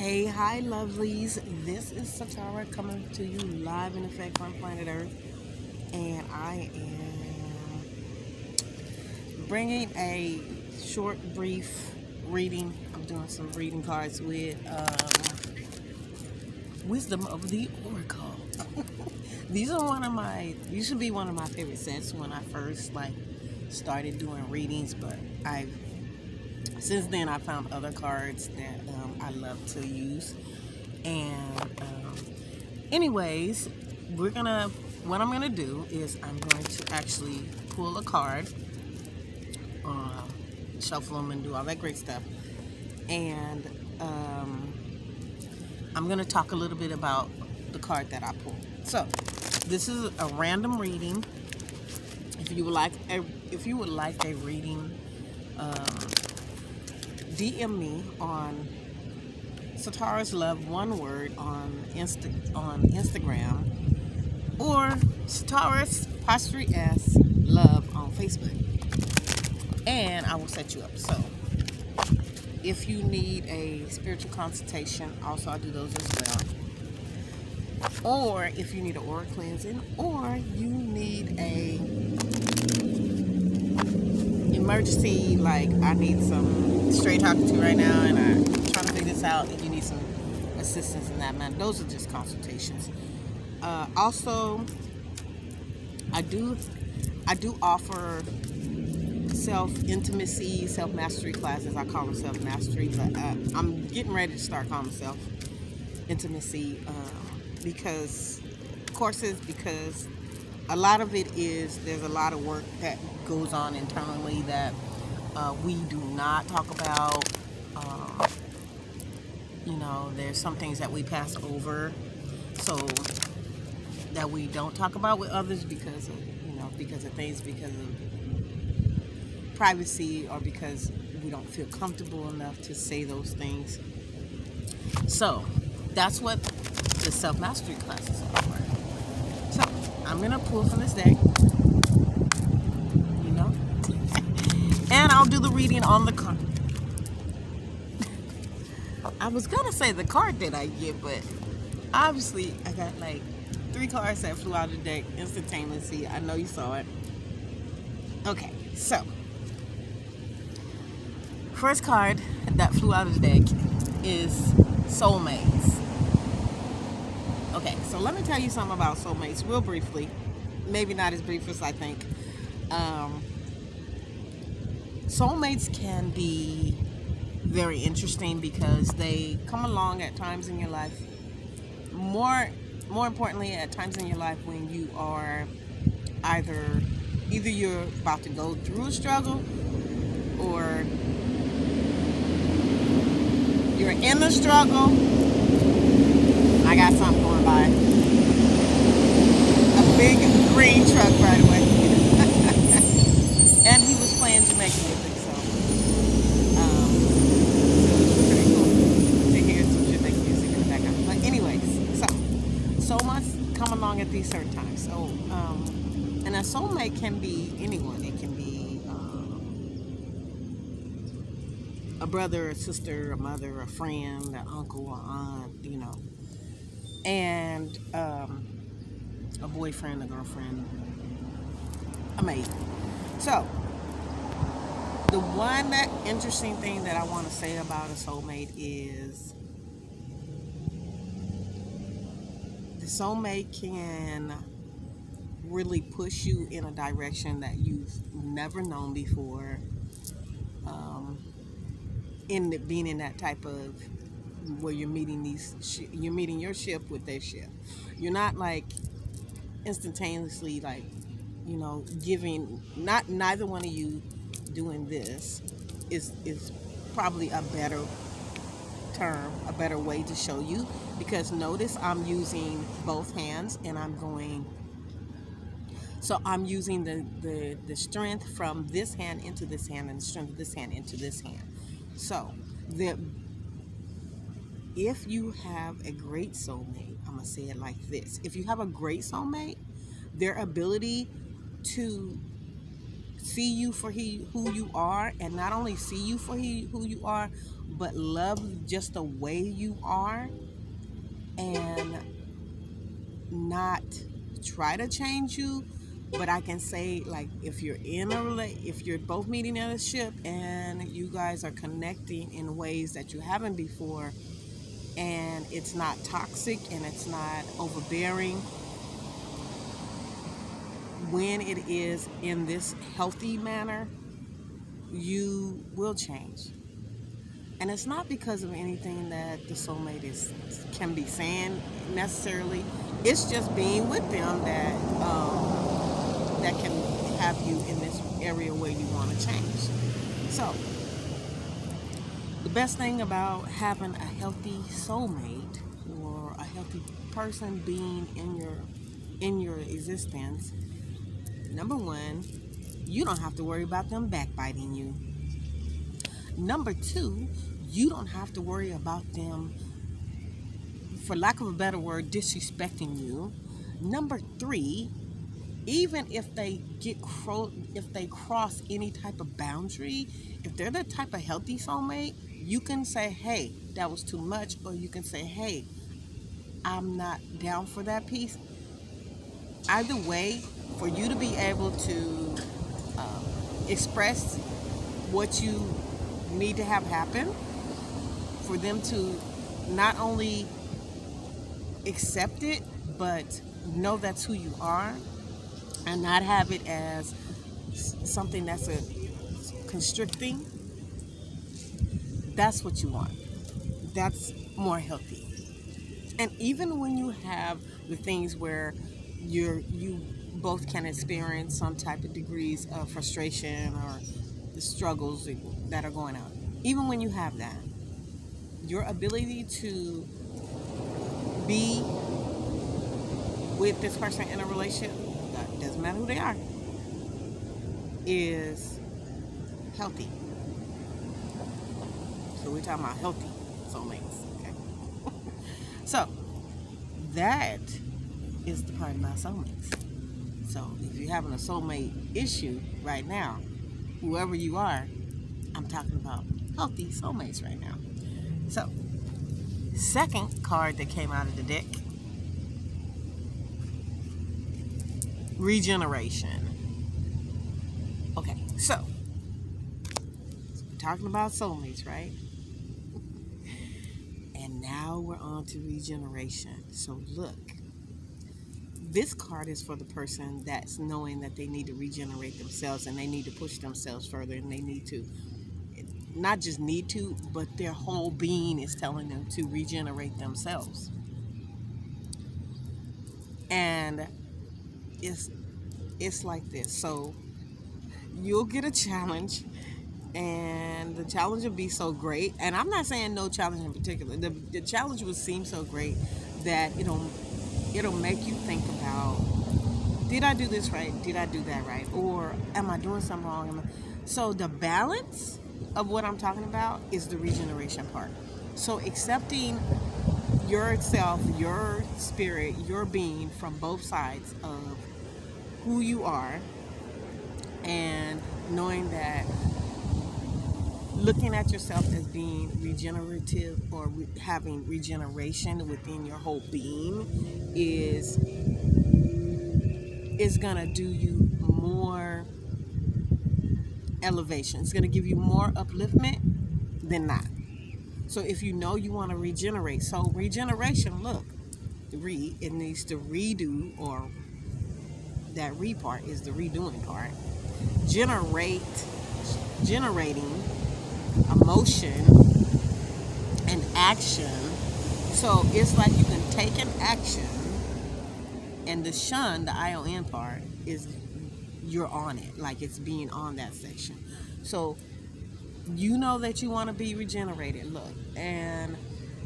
Hi lovelies. This is Satara coming to you live in effect on planet Earth, and I am bringing a short, brief reading. I'm doing some reading cards with Wisdom of the Oracle. These should be one of my favorite sets when I first started doing readings, but since then I found other cards that I love to use. And anyways, what I'm gonna do is I'm going to actually pull a card, shuffle them, and do all that great stuff. And I'm gonna talk a little bit about the card that I pulled. So this is a random reading. If you would like a reading, DM me on Satara's Love, one word, on Instagram, or Satara's 'S Love on Facebook, and I will set you up. So if you need a spiritual consultation, also I do those as well. Or if you need an aura cleansing, or you need a emergency, like I need some straight talking to right now and I'm trying to figure this out, and you need some assistance in that manner, those are just consultations. Also, I do offer self-intimacy, self-mastery classes. I call them self-mastery, but I'm getting ready to start calling them self-intimacy because a lot of it is, there's a lot of work that goes on internally that we do not talk about. There's some things that we pass over, so that we don't talk about with others because of privacy, or because we don't feel comfortable enough to say those things. So that's what the self-mastery classes are for. So I'm gonna pull from this deck, and I'll do the reading on the card. I was gonna say the card that I get, but obviously I got 3 cards that flew out of the deck instantaneously. I know you saw it. Okay, so first card that flew out of the deck is soulmates. Okay, so let me tell you something about soulmates real briefly. Maybe not as brief as I think. Soulmates can be very interesting because they come along at times in your life. More importantly, at times in your life when you are either you're about to go through a struggle, or you're in the struggle. I got something going by. A big green truck right away. And he was playing Jamaican music, so it was pretty cool to hear some Jamaican music in the background. But anyways, so much come along at these certain times. So, and a soulmate can be anyone. It can be a brother, a sister, a mother, a friend, an uncle, an aunt, and a boyfriend, a girlfriend, a mate. So, the one interesting thing that I want to say about a soulmate is the soulmate can really push you in a direction that you've never known before. Being in that type of where you're meeting your ship with their ship. You're not instantaneously giving. Neither one of you doing this is probably a better term, a better way to show you, because notice I'm using both hands, and I'm using the strength from this hand into this hand, and the strength of this hand into this hand. So if you have a great soulmate, I'm gonna say it like this: if you have a great soulmate, their ability to see you for who you are, and not only see you for who you are, but love just the way you are, and not try to change you. But I can say, like, if you're if you're both meeting in a ship and you guys are connecting in ways that you haven't before, and it's not toxic and it's not overbearing, when it is in this healthy manner, you will change. And it's not because of anything that the soulmate can be saying necessarily. It's just being with them that can have you in this area where you want to change. So the best thing about having a healthy soulmate or a healthy person being in your existence, number one, you don't have to worry about them backbiting you. Number two, you don't have to worry about them, for lack of a better word, disrespecting you. Number three, even if they cross any type of boundary, if they're the type of healthy soulmate, you can say, hey, that was too much, or you can say, hey, I'm not down for that piece. Either way, for you to be able to express what you need to have happen, for them to not only accept it, but know that's who you are, and not have it as something that's constricting. That's what you want. That's more healthy. And even when you have the things where you both can experience some type of degrees of frustration or the struggles that are going on, even when you have that, your ability to be with this person in a relationship, that doesn't matter who they are, is healthy. So we're talking about healthy soulmates, okay? So that is the part about soulmates. So if you're having a soulmate issue right now, whoever you are, I'm talking about healthy soulmates right now. So, second card that came out of the deck, regeneration. Okay, so we're talking about soulmates, right? And now we're on to regeneration. So look, this card is for the person that's knowing that they need to regenerate themselves, and they need to push themselves further, and they need to, not just need to, but their whole being is telling them to regenerate themselves. And it's like this. So you'll get a challenge, and the challenge will be so great. And I'm not saying no challenge in particular. The challenge will seem so great that it'll make you think about, did I do this right? Did I do that right? Or am I doing something wrong? So the balance of what I'm talking about is the regeneration part. So accepting yourself, your spirit, your being from both sides of who you are, and knowing that looking at yourself as being regenerative or having regeneration within your whole being is gonna do you more elevation. It's gonna give you more upliftment than not. So if you know you want to regenerate, so regeneration, look, it needs to redo, or that re part is the redoing part. Generating emotion and action. So it's like you can take an action, and the shun, the ION part, is you're on it, like it's being on that section. So you know that you want to be regenerated, look, and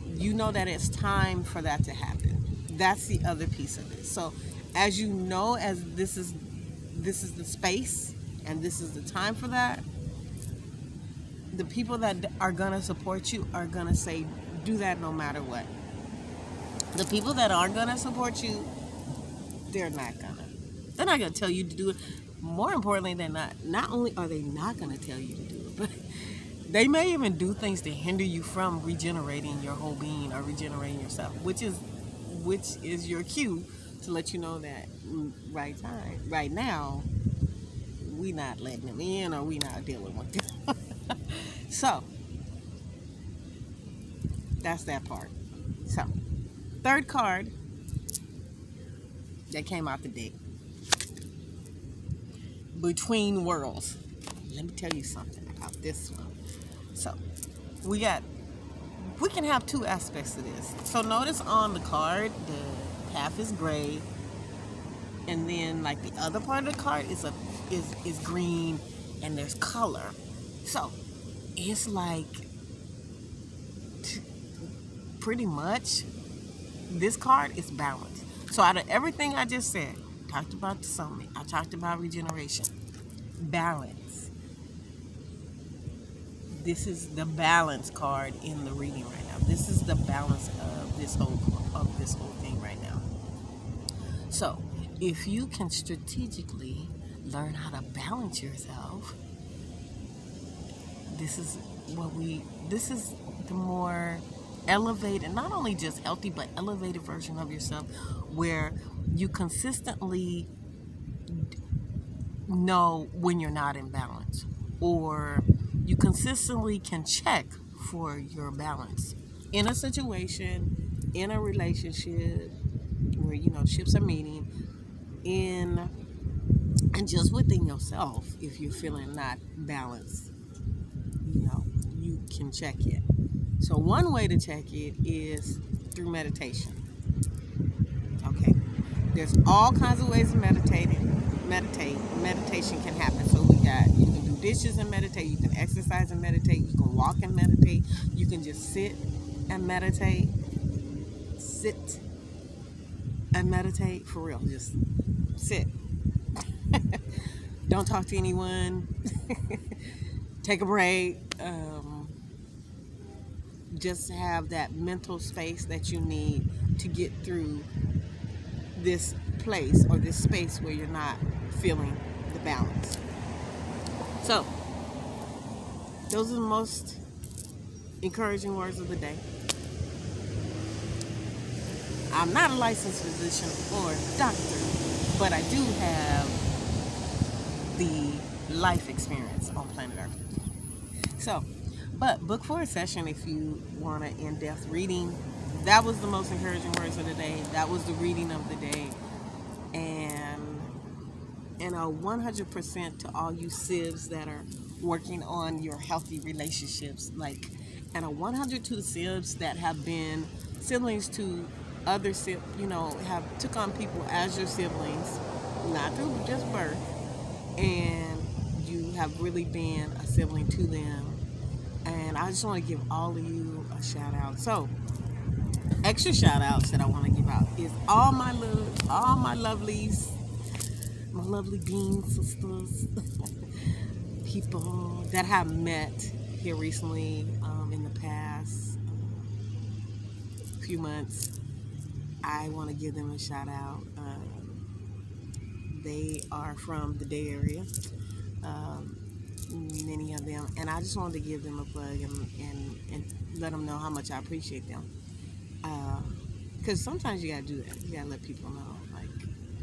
you know that it's time for that to happen. That's the other piece of it. So as you know, as this is the space and this is the time for that, the people that are going to support you are going to say, do that no matter what. The people that aren't going to support you, they're not going to tell you to do it. More importantly, not only are they not going to tell you to do it, but they may even do things to hinder you from regenerating your whole being or regenerating yourself, which is your cue to let you know that right now, we not letting them in or we not dealing with them. So that's that part. So third card that came out the deck, Between Worlds. Let me tell you something about this one. So we can have two aspects to this. So notice on the card, the half is gray, and then like the other part of the card is green, and there's color. So it's like pretty much this card is balance. So out of everything I just said, talked about the summit, I talked about regeneration, balance. This is the balance card in the reading right now. This is the balance of this whole thing right now. So if you can strategically learn how to balance yourself, this is the more elevated, not only just healthy, but elevated version of yourself, where you consistently know when you're not in balance, or you consistently can check for your balance in a situation, in a relationship where ships are meeting, and just within yourself. If you're feeling not balanced, you can check it. So one way to check it is through meditation. Okay, there's all kinds of ways of meditate. Meditation can happen. So you can do dishes and meditate. You can exercise and meditate. You can walk and meditate. You can just sit and meditate. Sit and meditate for real. Just sit. Don't talk to anyone. Take a break. Just have that mental space that you need to get through this place or this space where you're not feeling the balance. So those are the most encouraging words of the day. I'm not a licensed physician or doctor, but I do have the life experience on planet Earth. So, but book for a session if you want an in-depth reading. That was the most encouraging words of the day. That was the reading of the day. And a 100% to all you sibs that are working on your healthy relationships, and a 100 to the sibs that have been siblings to other have took on people as your siblings, not through just birth, and you have really been a sibling to them. And I just want to give all of you a shout out. So extra shout outs that I want to give out is all my lovelies, my lovely being sisters, people that have met here recently, in the past few months. I want to give them a shout out. They are from the Bay Area, many of them, and I just wanted to give them a plug and let them know how much I appreciate them. Because sometimes you gotta do that. You gotta let people know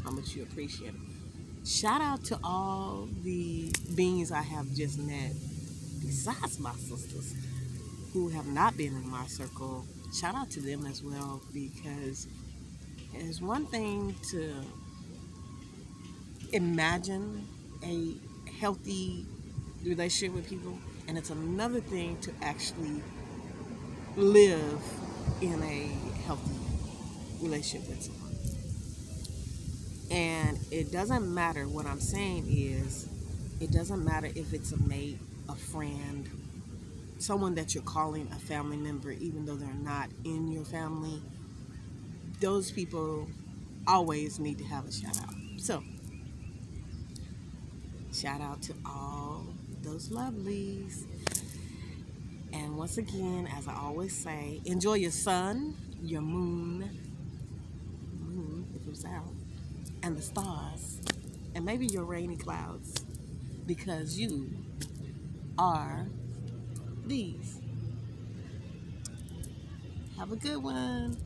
how much you appreciate them. Shout out to all the beings I have just met, besides my sisters, who have not been in my circle. Shout out to them as well, because it's one thing to imagine a healthy relationship with people, and it's another thing to actually live in a healthy relationship with someone. And it doesn't matter. What I'm saying is, it doesn't matter if it's a mate, a friend, someone that you're calling a family member, even though they're not in your family. Those people always need to have a shout out. So shout out to all those lovelies. And once again, as I always say, enjoy your sun, your moon, if it's out, and the stars, and maybe your rainy clouds, because you are these. Have a good one.